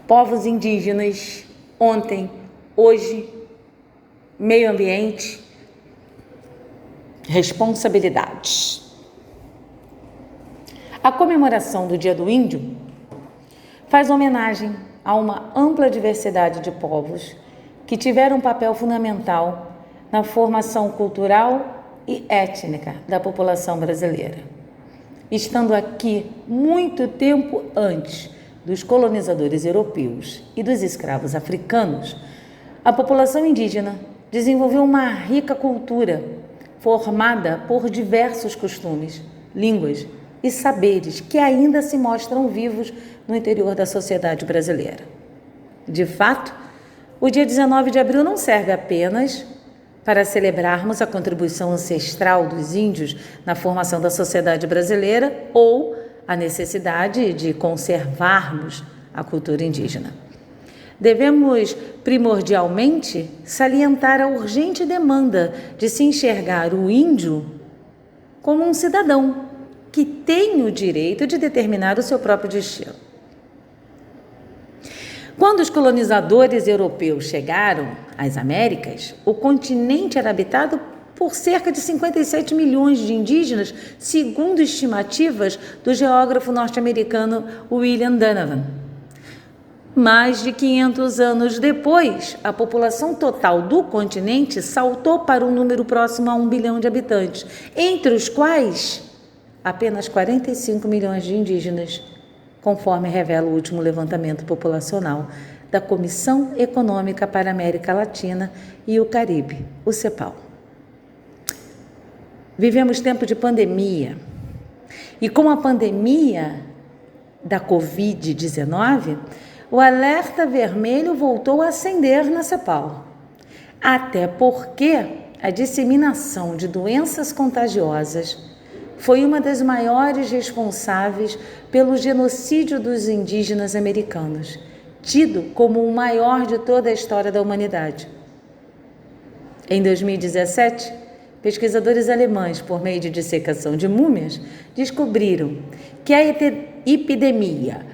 povos indígenas, ontem, hoje, meio ambiente, responsabilidades. A comemoração do Dia do Índio faz homenagem a uma ampla diversidade de povos que tiveram um papel fundamental na formação cultural e étnica da população brasileira, estando aqui muito tempo antes dos colonizadores europeus e dos escravos africanos. A população indígena desenvolveu uma rica cultura formada por diversos costumes, línguas e saberes que ainda se mostram vivos no interior da sociedade brasileira. De fato, o dia 19 de abril não serve apenas para celebrarmos a contribuição ancestral dos índios na formação da sociedade brasileira ou a necessidade de conservarmos a cultura indígena. Devemos, primordialmente, salientar a urgente demanda de se enxergar o índio como um cidadão que tem o direito de determinar o seu próprio destino. Quando os colonizadores europeus chegaram às Américas, o continente era habitado por cerca de 57 milhões de indígenas, segundo estimativas do geógrafo norte-americano William Donovan. Mais de 500 anos depois, a população total do continente saltou para um número próximo a 1 bilhão de habitantes, entre os quais apenas 45 milhões de indígenas, conforme revela o último levantamento populacional da Comissão Econômica para a América Latina e o Caribe, o CEPAL. Vivemos tempo de pandemia e com a pandemia da Covid-19, o alerta vermelho voltou a acender na CEPAL, até porque a disseminação de doenças contagiosas foi uma das maiores responsáveis pelo genocídio dos indígenas americanos, tido como o maior de toda a história da humanidade. Em 2017, pesquisadores alemães, por meio de dissecação de múmias, descobriram que a epidemia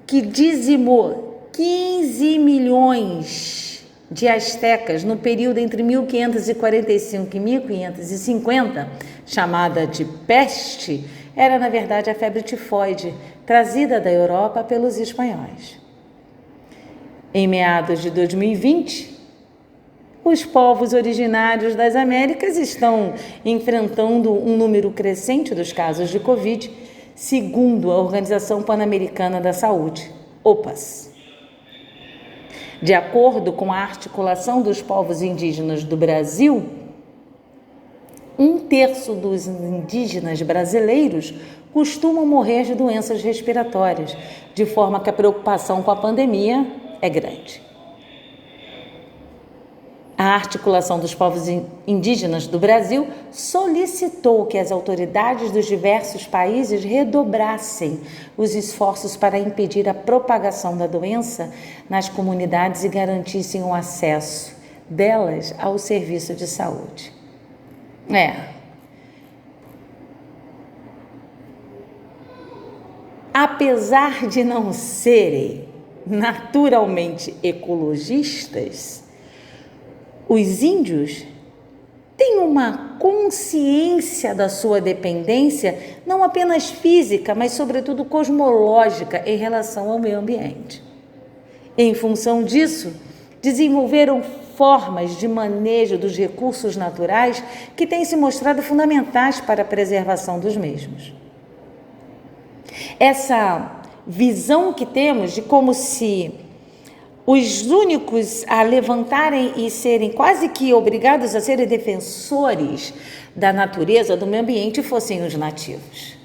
que dizimou 15 milhões de astecas no período entre 1545 e 1550, chamada de peste, era na verdade a febre tifoide, trazida da Europa pelos espanhóis. Em meados de 2020, os povos originários das Américas estão enfrentando um número crescente dos casos de Covid, segundo a Organização Pan-Americana da Saúde, OPAS. De acordo com a articulação dos povos indígenas do Brasil, 1/3 dos indígenas brasileiros costumam morrer de doenças respiratórias, de forma que a preocupação com a pandemia é grande. A articulação dos povos indígenas do Brasil solicitou que as autoridades dos diversos países redobrassem os esforços para impedir a propagação da doença nas comunidades e garantissem o acesso delas ao serviço de saúde. Apesar de não serem naturalmente ecologistas, os índios têm uma consciência da sua dependência, não apenas física, mas sobretudo cosmológica em relação ao meio ambiente. Em função disso, desenvolveram formas de manejo dos recursos naturais que têm se mostrado fundamentais para a preservação dos mesmos. Essa visão que temos de como se os únicos a levantarem e serem quase que obrigados a serem defensores da natureza, do meio ambiente, fossem os nativos.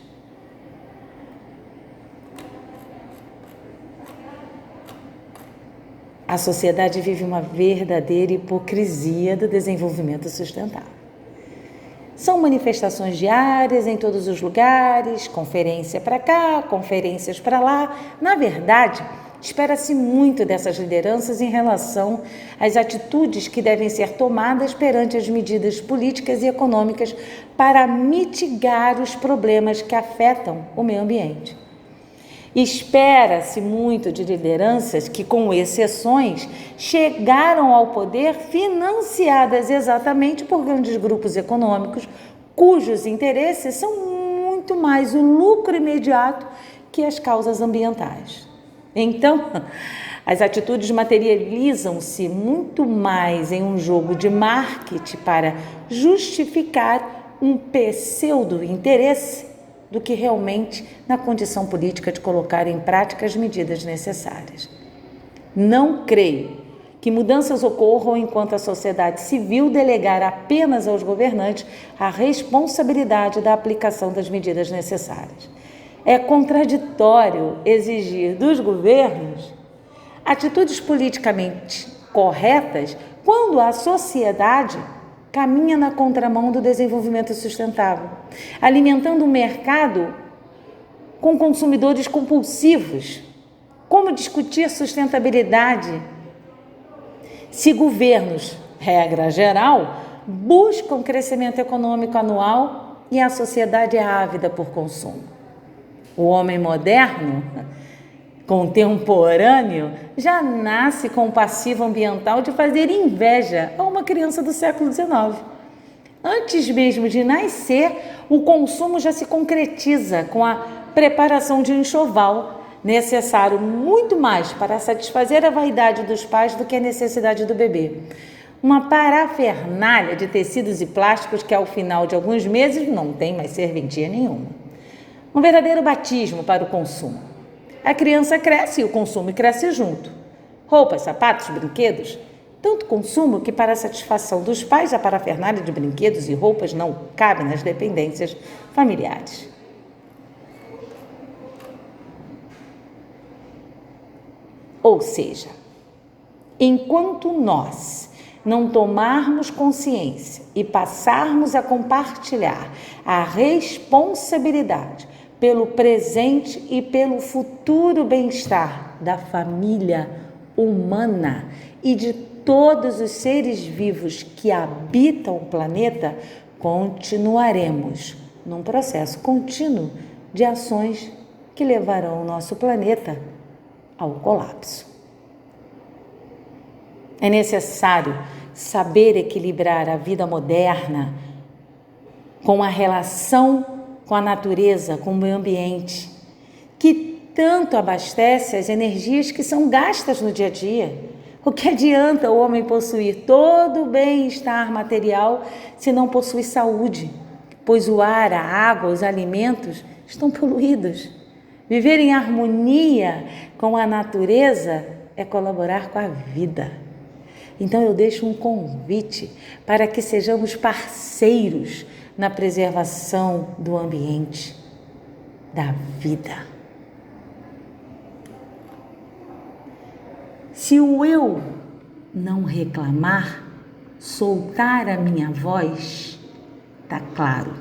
A sociedade vive uma verdadeira hipocrisia do desenvolvimento sustentável. São manifestações diárias em todos os lugares, conferência para cá, conferências para lá. Na verdade, espera-se muito dessas lideranças em relação às atitudes que devem ser tomadas perante as medidas políticas e econômicas para mitigar os problemas que afetam o meio ambiente. Espera-se muito de lideranças que, com exceções, chegaram ao poder financiadas exatamente por grandes grupos econômicos, cujos interesses são muito mais o lucro imediato que as causas ambientais. Então, as atitudes materializam-se muito mais em um jogo de marketing para justificar um pseudo-interesse do que realmente na condição política de colocar em prática as medidas necessárias. Não creio que mudanças ocorram enquanto a sociedade civil delegar apenas aos governantes a responsabilidade da aplicação das medidas necessárias. É contraditório exigir dos governos atitudes politicamente corretas quando a sociedade caminha na contramão do desenvolvimento sustentável, alimentando um mercado com consumidores compulsivos. Como discutir sustentabilidade se governos, regra geral, buscam crescimento econômico anual e a sociedade é ávida por consumo? O homem moderno, contemporâneo, já nasce com o passivo ambiental de fazer inveja a uma criança do século XIX. Antes mesmo de nascer, o consumo já se concretiza com a preparação de um enxoval, necessário muito mais para satisfazer a vaidade dos pais do que a necessidade do bebê. Uma parafernália de tecidos e plásticos que, ao final de alguns meses, não tem mais serventia nenhuma. Um verdadeiro batismo para o consumo. A criança cresce e o consumo cresce junto. Roupas, sapatos, brinquedos. Tanto consumo que, para a satisfação dos pais, a parafernália de brinquedos e roupas não cabe nas dependências familiares. Ou seja, enquanto nós não tomarmos consciência e passarmos a compartilhar a responsabilidade pelo presente e pelo futuro bem-estar da família humana e de todos os seres vivos que habitam o planeta, continuaremos num processo contínuo de ações que levarão o nosso planeta ao colapso. É necessário saber equilibrar a vida moderna com a relação com a natureza, com o meio ambiente, que tanto abastece as energias que são gastas no dia a dia. O que adianta o homem possuir todo o bem-estar material se não possui saúde? Pois o ar, a água, os alimentos estão poluídos. Viver em harmonia com a natureza é colaborar com a vida. Então eu deixo um convite para que sejamos parceiros na preservação do ambiente, da vida. Se o eu não reclamar, soltar a minha voz, tá claro,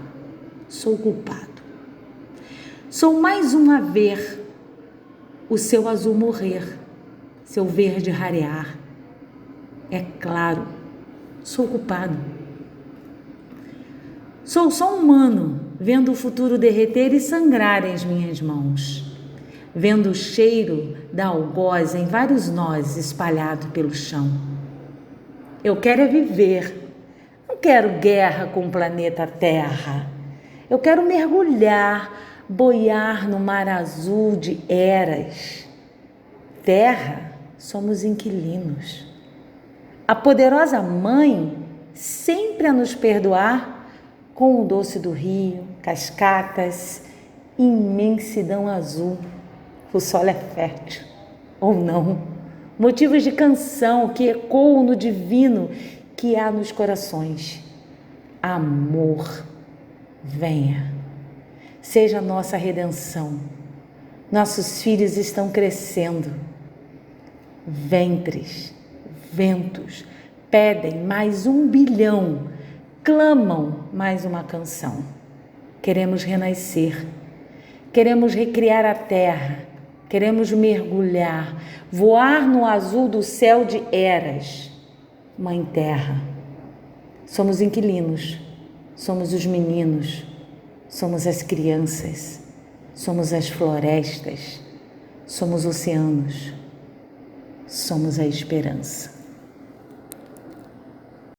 sou culpado. Sou mais um a ver o seu azul morrer, seu verde rarear. É claro, sou culpado. Sou só humano, vendo o futuro derreter e sangrar em minhas mãos, vendo o cheiro da algoz em vários nós espalhado pelo chão. Eu quero é viver, não quero guerra com o planeta Terra. Eu quero mergulhar, boiar no mar azul de eras. Terra, somos inquilinos. A poderosa Mãe sempre a nos perdoar com o doce do rio, cascatas, imensidão azul. O solo é fértil, ou não. Motivos de canção que ecoam no divino que há nos corações. Amor, venha, seja nossa redenção. Nossos filhos estão crescendo. Ventres, ventos, pedem mais 1 bilhão, clamam mais uma canção. Queremos renascer, queremos recriar a terra, queremos mergulhar, voar no azul do céu de eras. Mãe Terra, somos inquilinos, somos os meninos, somos as crianças, somos as florestas, somos oceanos, somos a esperança.